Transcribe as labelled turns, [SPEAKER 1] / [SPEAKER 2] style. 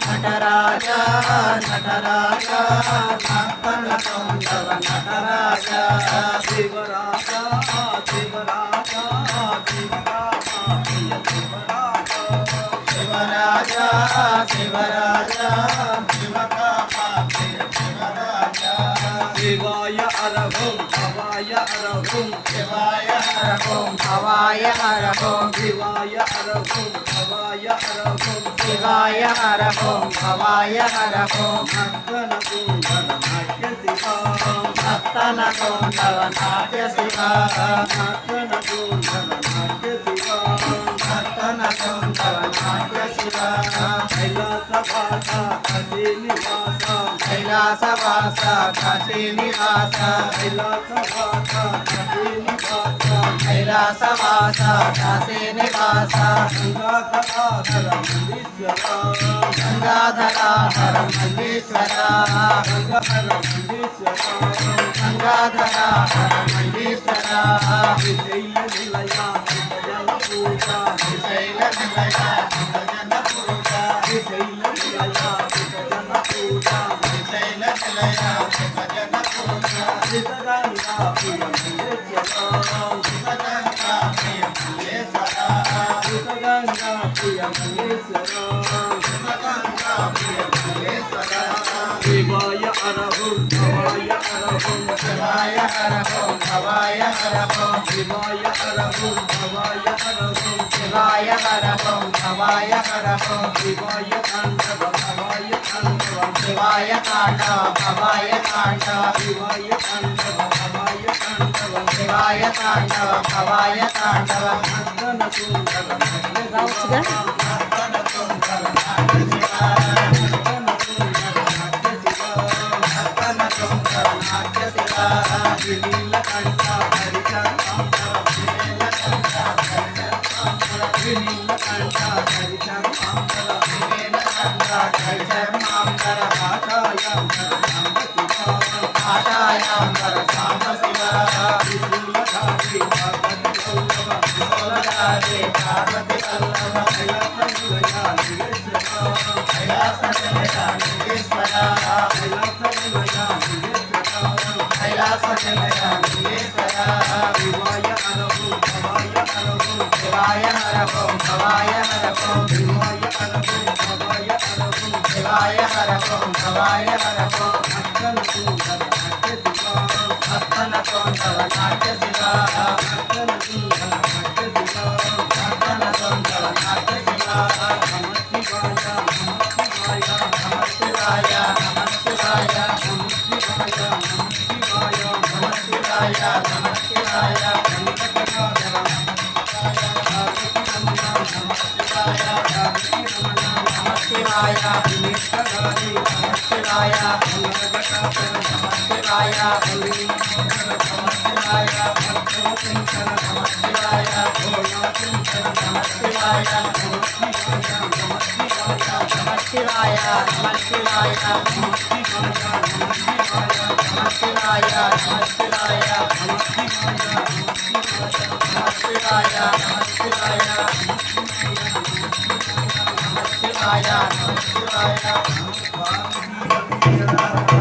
[SPEAKER 1] నటరాజా నటరాజా నర్తన సౌందర నటరాజా శివరాజా శివరాజా శివరాజా శివరాజా శివాయ అరహం భవాయ అరహం శివాయ అరహం భవాయ అరహం శివాయ అరహం భవాయ అరహం శివాయ అరహం భవాయ అరహం నర్తన కుండల నాట్య శివా నర్తన కుండల నాట్య శివా నర్తన కుండల నాట్య శివా నర్తన కుండల నాట్య శివా కైలాసవాస కాశీ నివాస కైలాసవాస కాశీ నివాస కైలాసవాస కాశీ నివాస కైలాసవాస కాశీ నివాస గంగాధరాధర మల్లీశ్వర గంగాధరాధర మల్లీశ్వర గంగాధర మల్లీశ్వర గంగాధరాధర మల్లీశ్వర శ్రీశైల నిలయ భజన పూజ శ్రీశైల నిలయ భజన పూజ శ్రీశైల నిలయ భజన పూజ శ్రీశైల నిలయ భజన పూజ శ్రీగంగా ప్రియ మల్లేశ్వర శివాయ అరహం భవాయ అరహం శివాయ అరహం భవాయ అరహం శివాయ అరహం భవాయ అరహం శివాయ అరహం భవాయ అరహం శివాయ తాండవ భవాయ తాండవ శివాయ తాండవ భవాయ తాండవ శివాయ తాండవ భవాయ తాండవ శివాయ తాండవ భవాయ తాండవ నర్తన కుండల రావచ్చుగా నర్తన కుండల నాట్య శివా నీలకంఠ హరిచర్మాంబర నీలకంఠ హరిచర్మాంబర హరిచర్మాంబర భాషాయాంబర సాంబ శివ విశూలధారి పార్వతి వల్లభ కైలాస నిలయ నివేశ్వర కైలాస నిలయ కైలాస నిలయ నివేశ్వర శివాయ అరహం భవాయ అరహం శివాయ అరహం భవాయ అరహం శివాయ అరహం భవాయ అరహం శివాయ అరహం భవాయ అరహం నర్తన కుండల నాట్య శివా నర్తన కుండల నాట్య శివా నర్తన కుండల నాట్య శివా నర్తన కుండల నాట్య శివా నమ శివాయ నమ శివాయ నమ శివాయ నమ శివాయ నమ శివాయ నమ శివాయ నమ శివాయ నమ శివాయ నమ శివాయ నమ శివాయ వినిష్టగారి నమ శివాయ మంగళగటాచర నమ శివాయ నమ శివాయ భక్తోశంకర నమ శివాయ భోళాశంకర నమ శివాయ నమ శివాయ నమ శివాయ నమ శివాయ నమ శివాయ నమ శివాయ నమ శివాయ నమ శివాయ నమ శివాయ నమ శివాయ నమ శివాయ నమ శివాయ నమ శివాయ